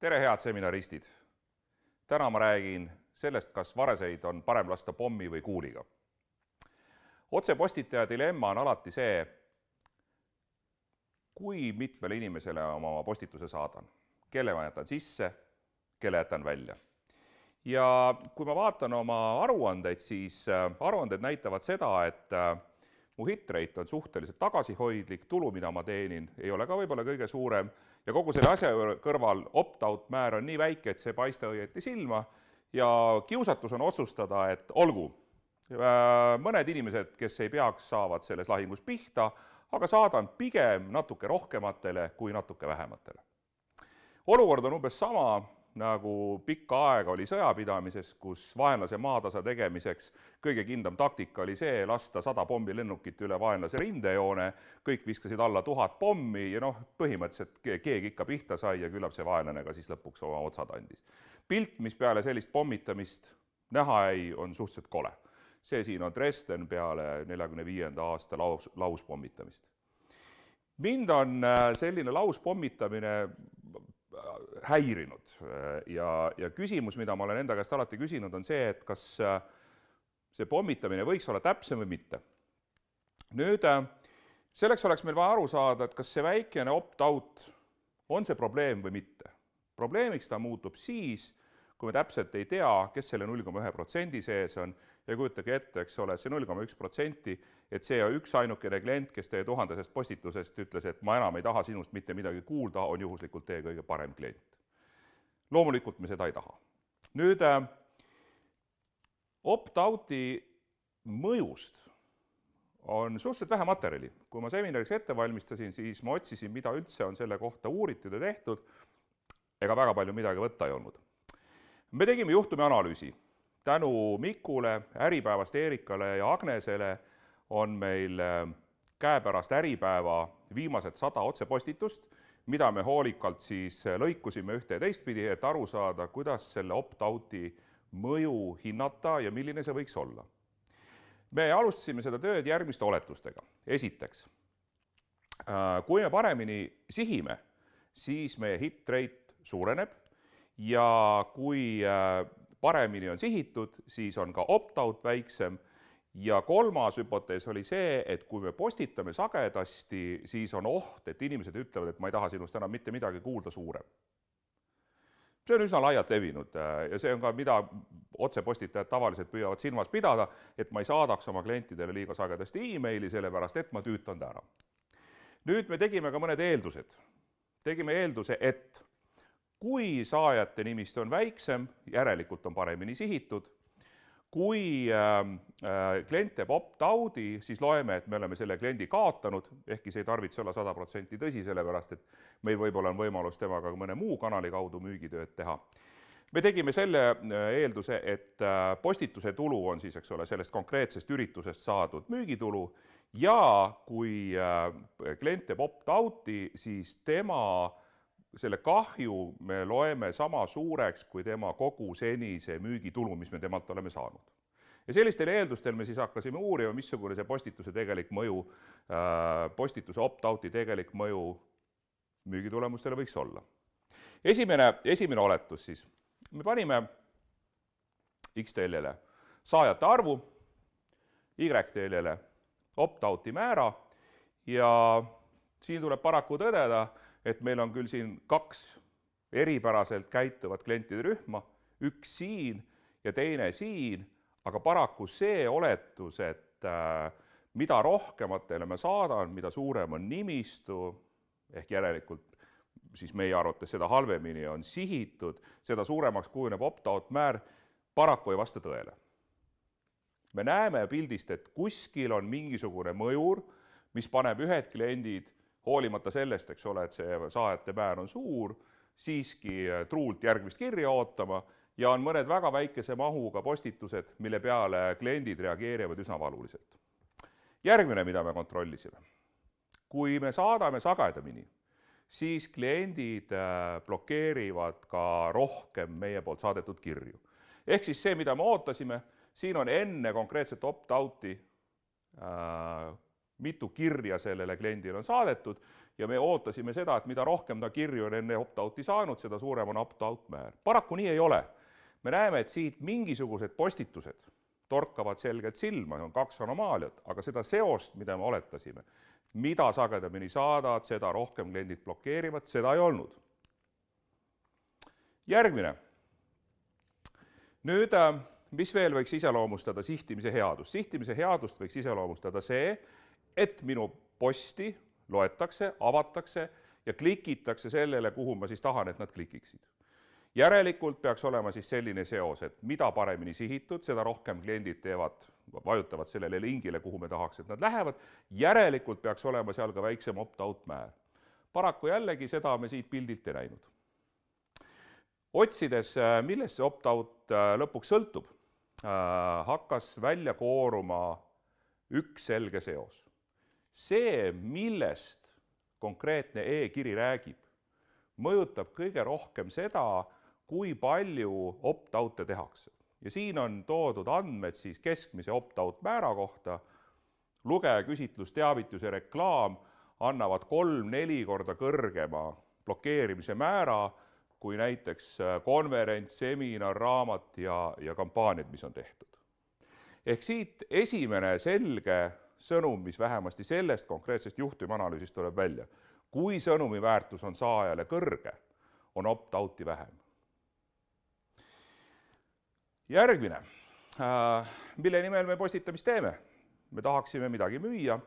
Tere, head seminaristid! Täna ma räägin sellest, kas vareseid on parem lasta pommi või kuuliga. Otsepostitaja dilemma on alati see, kui mitmele inimesele oma postituse saadan, kelle ma jätan sisse, kelle jätan välja. Ja kui ma vaatan oma aruandeid, siis aruanded näitavad seda, et mu hitrate on suhteliselt tagasihoidlik, tulu, mida ma teenin, ei ole ka võib-olla kõige suurem ja kogu selle asja kõrval opt-out määr on nii väike, et see ei paista õieti silma ja kiusatus on otsustada, et olgu. Mõned inimesed, kes ei peaks, saavad selles lahingus pihta, aga saadan pigem natuke rohkematele kui natuke vähematele. Olukord on umbes sama, nagu pikka aega oli sõjapidamises, kus vaenlase maatasa tegemiseks kõige kindlam taktika oli see lasta 100 pommilennukit üle vaenlase rindejoone, kõik viskasid alla 1000 pommi ja põhimõtteliselt keegi ikka pihta sai ja küllap see vaenlane ka siis lõpuks oma otsad andis. Pilt, mis peale sellist pommitamist näha ei, on suhteliselt kole. See siin on Dresden peale 45. aasta lauspommitamist. Mind on selline lauspommitamine häirinud ja küsimus, mida ma olen enda käest alati küsinud, on see, et kas see pommitamine võiks olla täpsem või mitte. Nüüd, selleks oleks meil vaja aru saada, et kas see väikene opt-out on see probleem või mitte. Probleemiks ta muutub siis, kui me täpselt ei tea, kes selle 0,1% sees on ja kujutage ette, eks ole, see 0,1%, et see on üks ainukene klient, kes teie 1000 postitusest ütles, et ma enam ei taha sinust mitte midagi kuulda, on juhuslikult teie kõige parem klient. Loomulikult me seda ei taha. Nüüd, opt-out'i mõjust on suhteliselt vähe materjali. Kui ma seminariks ette valmistasin, siis ma otsisin, mida üldse on selle kohta uuritud ja tehtud, ega väga palju midagi võtta ei olnud. Me tegime juhtumi analüüsi. Tänu Mikule, Äripäevast Eerikale ja Agnesele on meil käepärast Äripäeva viimased 100 otsepostitust, mida me hoolikalt siis lõikusime ühte ja teistpidi, et aru saada, kuidas selle opt-out'i mõju hinnata ja milline see võiks olla. Me alustasime seda tööd järgmiste oletustega. Esiteks, kui me paremini sihime, siis meie hit rate suureneb ja kui paremini on sihitud, siis on ka opt-out väiksem ja kolmas hüpotees oli see, et kui me postitame sagedasti, siis on oht, et inimesed ütlevad, et ma ei taha sinust enam mitte midagi kuulda suurem. See on üsna laialt levinud ja see on ka, mida otsepostitajad tavaliselt püüavad silmas pidada, et ma ei saadaks oma klientidele liiga sagedasti e-maili, sellepärast et ma tüütan ta ära. Nüüd me tegime ka mõned eeldused. Tegime eelduse, et kui saajate nimist on väiksem, järelikult on paremini sihitud. Kui klient teeb opt-out'i, siis loeme, et me oleme selle kliendi kaotanud, ehkki see ei tarvitse olla 100% tõsi, sellepärast et meil võib-olla on võimalus temaga mõne muu kanali kaudu müügitööd teha. Me tegime selle eelduse, et postituse tulu on siis, eks ole, sellest konkreetsest üritusest saadud müügitulu ja kui klient teeb opt-out'i, siis selle kahju me loeme sama suureks kui tema kogu senise müügitulu, mis me temalt oleme saanud. Ja sellistel eeldustel me siis hakkasime uurima, missugune see postituse tegelik mõju, postituse opt-out'i tegelik mõju müügitulemustele võiks olla. Esimene oletus siis. Me panime X-teljele saajate arvu, Y-teljele opt-out'i määra ja siin tuleb paraku tõdeda, et meil on küll siin 2 eripäraselt käituvat klientide rühma, üks siin ja teine siin, aga paraku see oletus, et mida rohkematele me saadan, mida suurem on nimistu, ehk järelikult siis meie arvates seda halvemini on sihitud, seda suuremaks kujuneb opt-out määr, paraku ei vasta tõele. Me näeme pildist, et kuskil on mingisugune mõjur, mis paneb ühed kliendid hoolimata sellest, eks ole, et see saajate määr on suur, siiski truult järgmist kirja ootama ja on mõned väga väikese mahuga postitused, mille peale kliendid reageerivad üsna valuliselt. Järgmine, mida me kontrollisime. Kui me saadame sagedamini, siis kliendid blokeerivad ka rohkem meie poolt saadetud kirju. Ehk siis see, mida me ootasime, siin on enne konkreetset opt-out'i mitu kirja sellele kliendile on saadetud ja me ootasime seda, et mida rohkem ta kirju on enne opt-out'i saanud, seda suurem on opt-out määr. Paraku nii ei ole. Me näeme, et siit mingisugused postitused torkavad selgelt silma, on 2 anomaaliat, aga seda seost, mida me oletasime, mida sagedamini saadad, seda rohkem kliendid blokeerivad, seda ei olnud. Järgmine. Nüüd, mis veel võiks iseloomustada sihtimise headust? Sihtimise headust võiks iseloomustada see, et minu posti loetakse, avatakse ja klikitakse sellele, kuhu ma siis tahan, et nad klikiksid. Järelikult peaks olema siis selline seos, et mida paremini sihitud, seda rohkem kliendid vajutavad sellele lingile, kuhu me tahaks, et nad lähevad. Järelikult peaks olema seal ka väiksem opt-out määr. Paraku jällegi seda me siit pildilt ei näinud. Otsides, millest see opt-out lõpuks sõltub, hakkas välja kooruma üks selge seos. See, millest konkreetne e-kiri räägib, mõjutab kõige rohkem seda, kui palju opt-out'e tehakse. Ja siin on toodud andmed siis keskmise opt-out määra kohta. Lugeja küsitlus, teavitus ja reklaam annavad 3-4 korda kõrgema blokeerimise määra kui näiteks konverents, seminar, raamat ja kampaaniad, mis on tehtud. Ehk siit esimene selge sõnum, mis vähemasti sellest konkreetsest juhtumanalüüsist tuleb välja. Kui sõnumi väärtus on saajale kõrge, on opt-out'i vähem. Järgmine, mille nimel me postitamist teeme? Me tahaksime midagi müüa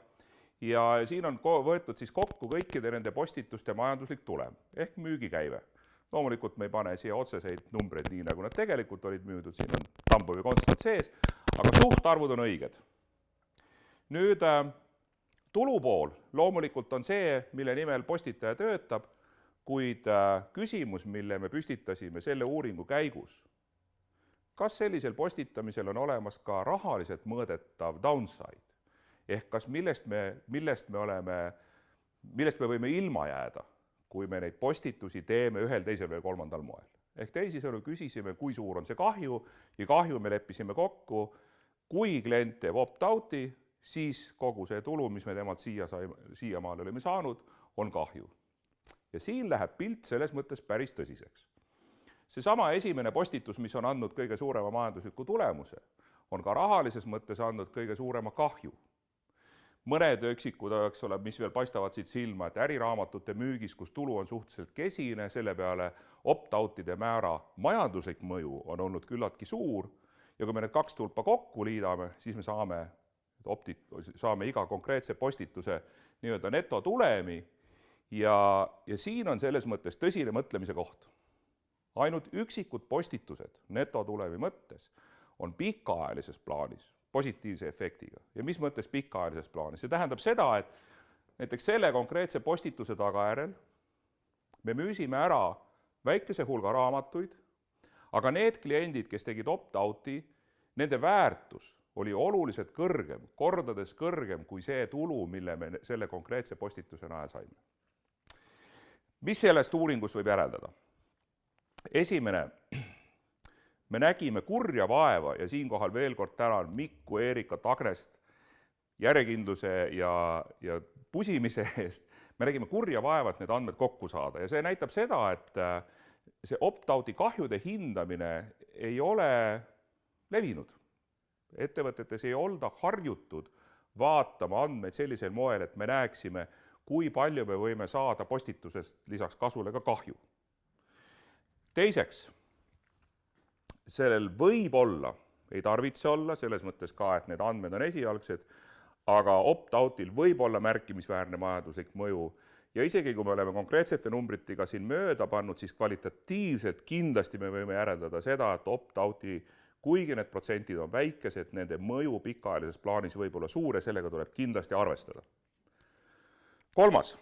ja siin on võetud siis kokku kõikide nende postituste majanduslik tulem ehk müügikäive. Loomulikult me ei pane siia otseseid numbreid nii, nagu nad tegelikult olid müüdud, siin on Tambo või konstant sees, aga suhtarvud on õiged. Nüüd tulupool loomulikult on see, mille nimel postitaja töötab, kuid küsimus, mille me püstitasime selle uuringu käigus, kas sellisel postitamisel on olemas ka rahaliselt mõõdetav downside? Ehk kas millest me võime ilma jääda, kui me neid postitusi teeme ühel, teisel või kolmandal moel? Ehk teisisõnu küsisime, kui suur on see kahju ja kahju me leppisime kokku, kui klient teeb opt-out'i, siis kogu see tulu, mis me temalt siiamaale oleme saanud, on kahju. Ja siin läheb pilt selles mõttes päris tõsiseks. Seesama esimene postitus, mis on andnud kõige suurema majandusliku tulemuse, on ka rahalises mõttes andnud kõige suurema kahju. Mõned üksikud, mis veel paistavad siit silma, et äriraamatute müügis, kus tulu on suhteliselt kesine, selle peale opt-out'ide määra majanduslik mõju on olnud küllaltki suur ja kui me need 2 tulpa kokku liidame, siis me saame iga konkreetse postituse nii-öelda netotulemi ja siin on selles mõttes tõsine mõtlemise koht. Ainult üksikud postitused netotulemi mõttes on pikaajalises plaanis positiivse efektiga. Ja mis mõttes pikaajalises plaanis? See tähendab seda, et näiteks selle konkreetse postituse tagajärjel me müüsime ära väikese hulga raamatuid, aga need kliendid, kes tegid opt-out'i, nende väärtus oli oluliselt kõrgem, kordades kõrgem kui see tulu, mille me selle konkreetse postituse najal saime. Mis sellest uuringust võib järeldada? Esimene, me nägime kurja vaeva ja siinkohal veel kord tänan Mikku, Eerikat, Agrest järjekindluse ja pusimise eest. Me nägime kurja vaeva, et need andmed kokku saada ja see näitab seda, et see opt-out'i kahjude hindamine ei ole levinud. Ettevõtetes ei olda harjutud vaatama andmeid sellisel moel, et me näeksime, kui palju me võime saada postitusest lisaks kasule ka kahju. Teiseks, sellel võib olla, ei tarvitse olla, selles mõttes ka, et need andmed on esialgsed, aga opt-out'il võib olla märkimisväärne majanduslik mõju ja isegi kui me oleme konkreetsete numbritega siin mööda pannud, siis kvalitatiivselt kindlasti me võime järeldada seda, et opt-out'i, kuigi need protsentid on väikesed, nende mõju pikaajalises plaanis võib olla suur ja sellega tuleb kindlasti arvestada. Kolmas,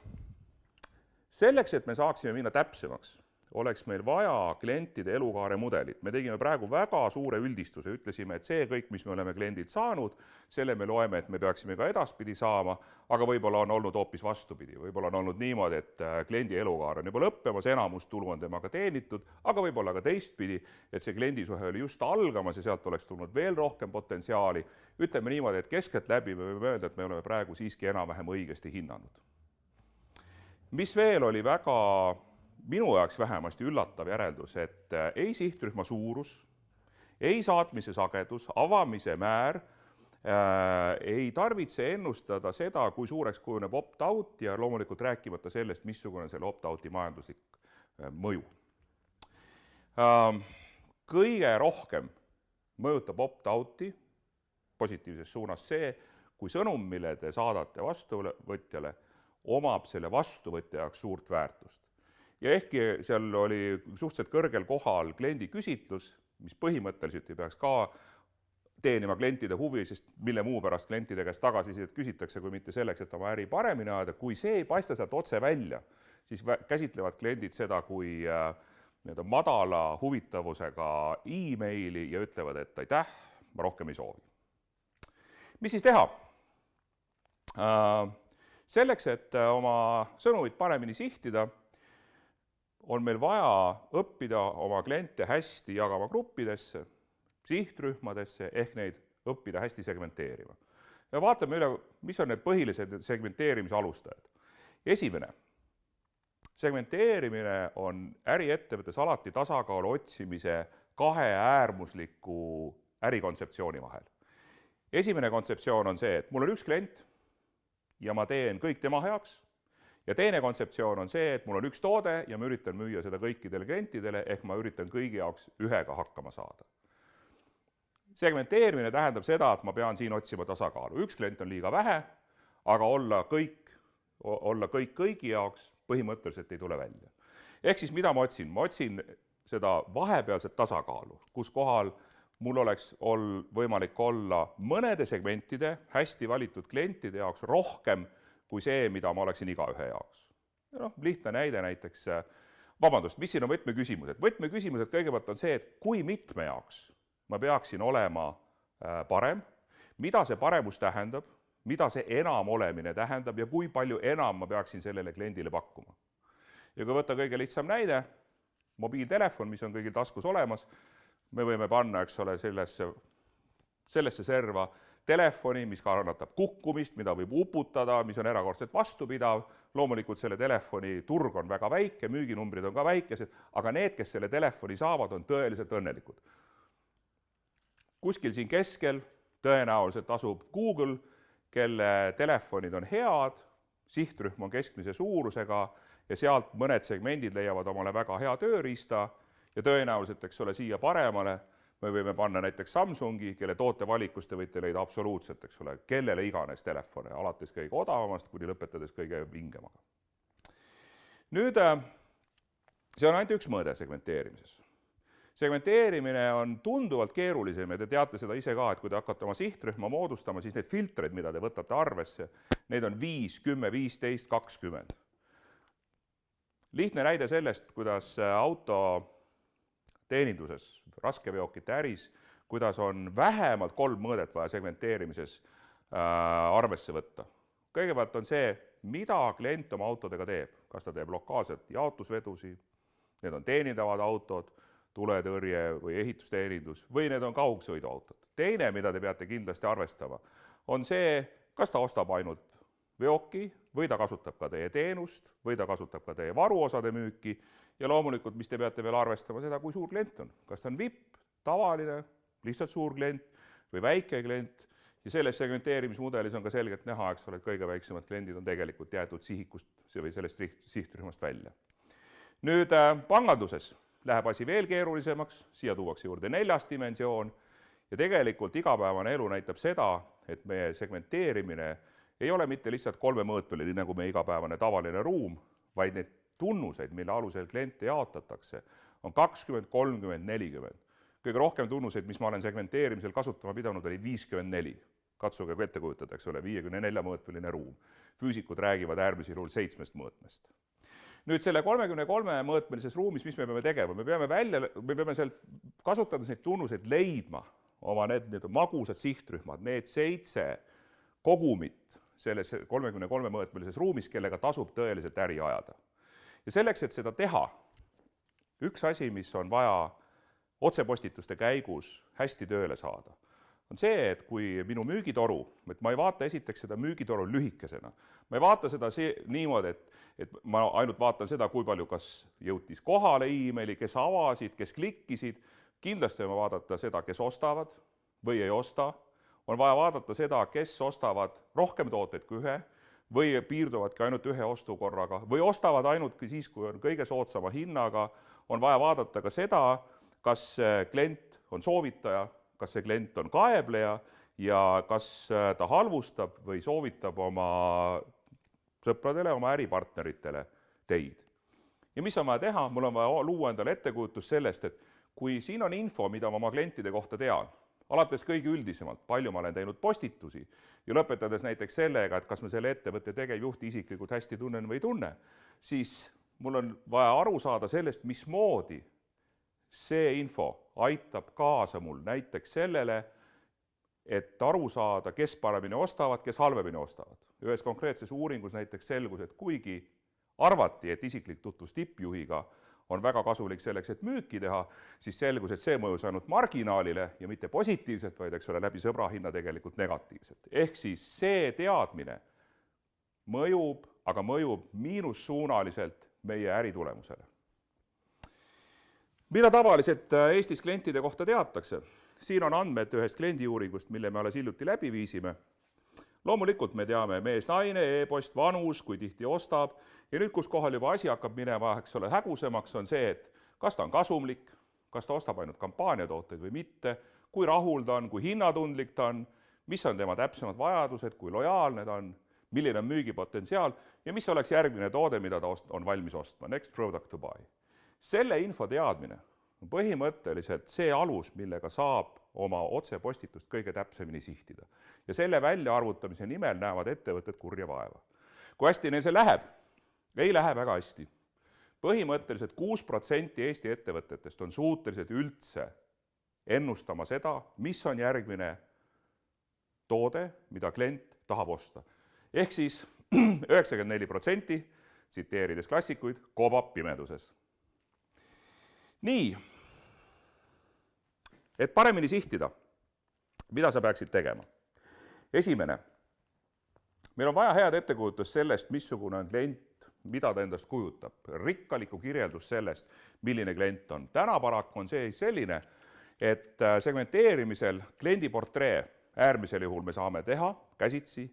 selleks, et me saaksime minna täpsemaks, oleks meil vaja klientide elukaare mudelit. Me tegime praegu väga suure üldistuse, ütlesime, et see kõik, mis me oleme kliendilt saanud, selle me loeme, et me peaksime ka edaspidi saama, aga võib-olla on olnud hoopis vastupidi. Võib-olla on olnud niimoodi, et kliendi elukaar on juba lõppemas, enamus tulu on temaga teenitud, aga võib-olla ka teistpidi, et see kliendisuhe oli just algamas ja sealt oleks tulnud veel rohkem potentsiaali. Ütleme niimoodi, et keskelt läbi me võime öelda, et me oleme praegu siiski enam-vähem õigesti hinnanud. Mis veel oli väga minu jaoks vähemasti üllatav järeldus, et ei sihtrühma suurus, ei saatmise sagedus, avamise määr ei tarvitse ennustada seda, kui suureks kujuneb opt-out ja loomulikult rääkimata sellest, missugune selle opt-outi majanduslik mõju. Kõige rohkem mõjutab opt-outi positiivses suunas see, kui sõnum, mille te saadate vastuvõtjale, omab selle vastuvõtja jaoks suurt väärtust. Ja ehkki seal oli suhteliselt kõrgel kohal kliendi küsitlus, mis põhimõtteliselt ei peaks ka teenima klientide huvi, sest mille muu pärast klientide käest tagasisidet küsitakse, kui mitte selleks, et oma äri paremini ajada, kui see ei paista sealt otse välja, siis käsitlevad kliendid seda kui madala huvitavusega e-maili ja ütlevad, et aitäh, ma rohkem ei soovi. Mis siis teha? Selleks, et oma sõnumit paremini sihtida, on meil vaja õppida oma kliente hästi jagama gruppidesse, sihtrühmadesse, ehk neid õppida hästi segmenteerima. Ja vaatame üle, mis on need põhilised segmenteerimise alustajad. Esimene, segmenteerimine on äriettevõttes alati tasakaalu otsimise kahe äärmusliku ärikontseptsiooni vahel. Esimene kontseptsioon on see, et mul on üks klient ja ma teen kõik tema heaks, ja teine kontseptsioon on see, et mul on üks toode ja ma üritan müüa seda kõikidele klientidele, ehk ma üritan kõigi jaoks ühega hakkama saada. Segmenteerimine tähendab seda, et ma pean siin otsima tasakaalu. Üks klient on liiga vähe, aga olla kõik kõigi jaoks põhimõtteliselt ei tule välja. Ehk siis mida ma otsin? Ma otsin seda vahepealset tasakaalu, kus kohal mul oleks võimalik olla mõnede segmentide hästi valitud klientide jaoks rohkem kui see, mida ma oleksin igaühe jaoks. Lihtne näide näiteks, mis siin on võtmeküsimused? Võtmeküsimused kõigepealt on see, et kui mitme jaoks ma peaksin olema parem, mida see paremus tähendab, mida see enam olemine tähendab ja kui palju enam ma peaksin sellele kliendile pakkuma. Ja kui võtta kõige lihtsam näide, mobiiltelefon, mis on kõigil taskus olemas, me võime panna, sellesse serva telefoni, mis kannatab kukkumist, mida võib uputada, mis on erakordselt vastupidav. Loomulikult selle telefoni turg on väga väike, müüginumbrid on ka väikesed, aga need, kes selle telefoni saavad, on tõeliselt õnnelikud. Kuskil siin keskel tõenäoliselt asub Google, kelle telefonid on head, sihtrühm on keskmise suurusega ja sealt mõned segmendid leiavad omale väga hea tööriista ja tõenäoliselt, siia paremale me võime panna näiteks Samsungi, kelle tootevalikust te võite leida absoluutselt, kellele iganes telefone, alates kõige odavamast kuni lõpetades kõige vingemaga. Nüüd, see on ainult üks mõõde segmenteerimises. Segmenteerimine on tunduvalt keerulisem ja te teate seda ise ka, et kui te hakkate oma sihtrühma moodustama, siis need filtreid, mida te võtate arvesse, neid on 5, 10, 15, 20. Lihtne näide sellest, kuidas autoteeninduses, raskeveokite äris, kuidas on vähemalt 3 mõõdet vaja segmenteerimises arvesse võtta. Kõigepealt on see, mida klient oma autodega teeb. Kas ta teeb lokaalselt jaotusvedusi, need on teenindavad autod, tuletõrje või ehitusteenindus või need on kaugsõiduautod. Teine, mida te peate kindlasti arvestama, on see, kas ta ostab ainult veoki või ta kasutab ka teie teenust või ta kasutab ka teie varuosade müüki ja loomulikult, mis te peate veel arvestama seda, kui suur klient on. Kas ta on VIP, tavaline, lihtsalt suur klient või väike klient ja selles segmenteerimismudelis on ka selgelt näha, et kõige väiksemad kliendid on tegelikult jäetud sihikust või sellest sihtrühmast välja. Nüüd panganduses läheb asi veel keerulisemaks, siia tuuakse juurde 4. dimensioon ja tegelikult igapäevane elu näitab seda, et meie segmenteerimine ei ole mitte lihtsalt 3-mõõtmeline, nagu meie igapäevane tavaline ruum, vaid need tunnuseid, mille alusel kliente jaotatakse, on 20, 30, 40. Kõige rohkem tunnuseid, mis ma olen segmenteerimisel kasutama pidanud, oli 54. Katsuge ette kujutada, 54-mõõtmeline ruum. Füüsikud räägivad äärmisel juhul 7 mõõtmest. Nüüd selle 33-mõõtmelises ruumis, mis me peame tegema? Me peame sealt kasutades neid tunnuseid leidma oma need magusad sihtrühmad, need 7 kogumit selles 33-mõõtmelises ruumis, kellega tasub tõeliselt äri ajada. Ja selleks, et seda teha, üks asi, mis on vaja otsepostituste käigus hästi tööle saada, on see, et kui minu müügitoru, et ma ei vaata esiteks seda müügitoru lühikesena, ma ei vaata seda niimoodi, et ma ainult vaatan seda, kui palju kas jõutis kohale emaili, kes avasid, kes klikkisid, kindlasti on vaadata seda, kes ostavad või ei osta, on vaja vaadata seda, kes ostavad rohkem tooteid kui ühe või piirduvadki ainult ühe ostukorraga või ostavad ainult siis, kui on kõige soodsama hinnaga, on vaja vaadata ka seda, kas klient on soovitaja, kas see klient on kaebleja ja kas ta halvustab või soovitab oma sõpradele, oma äripartneritele teid. Ja mis on vaja teha? Mul on vaja luua endale ettekujutus sellest, et kui siin on info, mida ma oma klientide kohta tean, alates kõige üldisemalt, palju ma olen teinud postitusi ja lõpetades näiteks sellega, et kas ma selle ettevõtte tegevjuhti isiklikult hästi tunnen või ei tunne, siis mul on vaja aru saada sellest, mismoodi see info aitab kaasa mul näiteks sellele, et aru saada, kes paremini ostavad, kes halvemini ostavad. Ühes konkreetses uuringus näiteks selgus, et kuigi arvati, et isiklik tutvus tippjuhiga on väga kasulik selleks, et müüki teha, siis selgus, et see mõjus ainult marginaalile ja mitte positiivselt, vaid eks ole läbi sõbrahinna tegelikult negatiivselt. Ehk siis see teadmine mõjub, aga mõjub miinussuunaliselt meie äritulemusele. Mida tavaliselt Eestis klientide kohta teatakse? Siin on andmed ühest kliendiuuringust, mille me alles hiljuti läbi viisime. Loomulikult me teame mees-naine, e-post, vanus, kui tihti ostab ja nüüd, kus kohal juba asi hakkab minema, eks ole, hägusemaks on see, et kas ta on kasumlik, kas ta ostab ainult kampaaniatooteid või mitte, kui rahul ta on, kui hinnatundlik ta on, mis on tema täpsemad vajadused, kui lojaalne ta on, milline on müügipotentsiaal ja mis oleks järgmine toode, mida ta on valmis ostma, next product to buy. Selle info teadmine on põhimõtteliselt see alus, millega saab oma otsepostitust kõige täpsemini sihtida. Ja selle väljaarvutamise nimel näevad ettevõtted kurja vaeva. Kui hästi neil see läheb? Ei lähe väga hästi. Põhimõtteliselt 6% Eesti ettevõtetest on suutelised üldse ennustama seda, mis on järgmine toode, mida klient tahab osta. Ehk siis 94%, tsiteerides klassikuid, kobab pimeduses. Nii, et paremini sihtida, mida sa peaksid tegema? Esimene, meil on vaja head ettekujutust sellest, missugune on klient, mida ta endast kujutab, rikkaliku kirjeldus sellest, milline klient on. Täna paraku on see selline, et segmenteerimisel kliendiportree äärmisel juhul me saame teha käsitsi,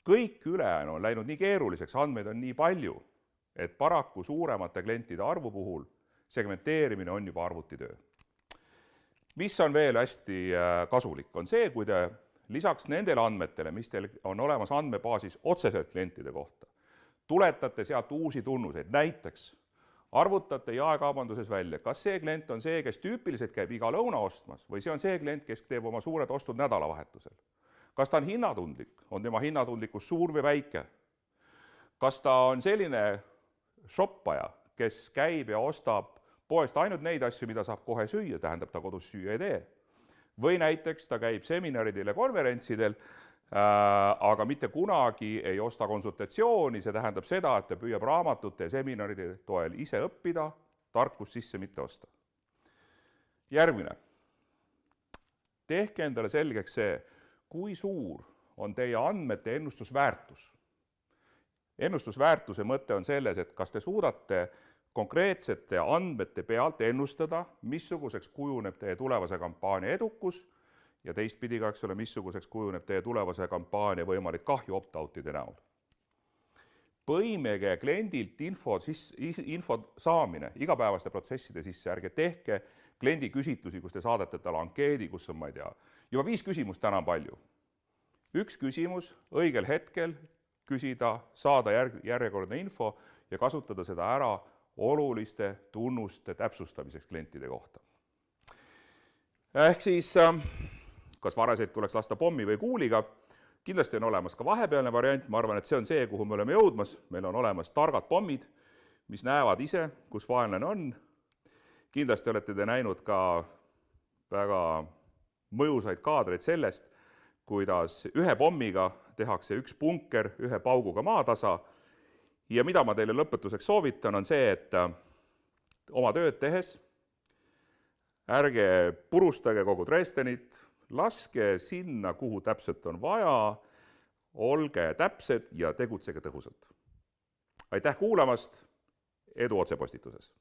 kõik ülejäänu on läinud nii keeruliseks, andmeid on nii palju, et paraku suuremate klientide arvu puhul segmenteerimine on juba arvutitöö. Mis on veel hästi kasulik, on see, kui te lisaks nendele andmetele, mis teil on olemas andmebaasis otseselt klientide kohta, tuletate sealt uusi tunnuseid, näiteks arvutate jaekaubanduses välja, kas see klient on see, kes tüüpiliselt käib iga lõuna ostmas või see on see klient, kes teeb oma suured ostud nädalavahetusel. Kas ta on hinnatundlik, on tema hinnatundlikkus suur või väike? Kas ta on selline shoppaja, kes käib ja ostab poest ainult neid asju, mida saab kohe süüa, tähendab ta kodus süüa ei tee. Või näiteks ta käib seminaridel ja konverentsidel, aga mitte kunagi ei osta konsultatsiooni, see tähendab seda, et ta püüab raamatute ja seminaride toel ise õppida, tarkus sisse mitte osta. Järgmine. Tehke endale selgeks see, kui suur on teie andmete ennustusväärtus. Ennustusväärtuse mõte on selles, et kas te suudate konkreetsete andmete pealt ennustada, missuguseks kujuneb teie tulevase kampaania edukus ja teistpidi ka, eks ole, missuguseks kujuneb teie tulevase kampaania võimalik kahju opt-outide näol. Põimege kliendilt info saamine igapäevaste protsesside sisse, ärge tehke kliendi küsitlusi, kus te saadate talle ankeedi, kus on, ma ei tea, juba 5 küsimust täna on palju. 1 küsimus õigel hetkel küsida, saada järjekordne info ja kasutada seda ära oluliste tunnuste täpsustamiseks klientide kohta. Ehk siis, kas varaseid tuleks lasta pommi või kuuliga, kindlasti on olemas ka vahepealne variant, ma arvan, et see on see, kuhu me oleme jõudmas, meil on olemas targad pommid, mis näevad ise, kus vaenlane on. Kindlasti olete te näinud ka väga mõjusaid kaadreid sellest, kuidas ühe pommiga tehakse 1 punker ühe pauguga maatasa. Ja mida ma teile lõpetuseks soovitan, on see, et oma tööd tehes ärge purustage kogu Dresdenit, laske sinna, kuhu täpselt on vaja, olge täpsed ja tegutsege tõhusalt. Aitäh kuulamast, edu otsepostituses!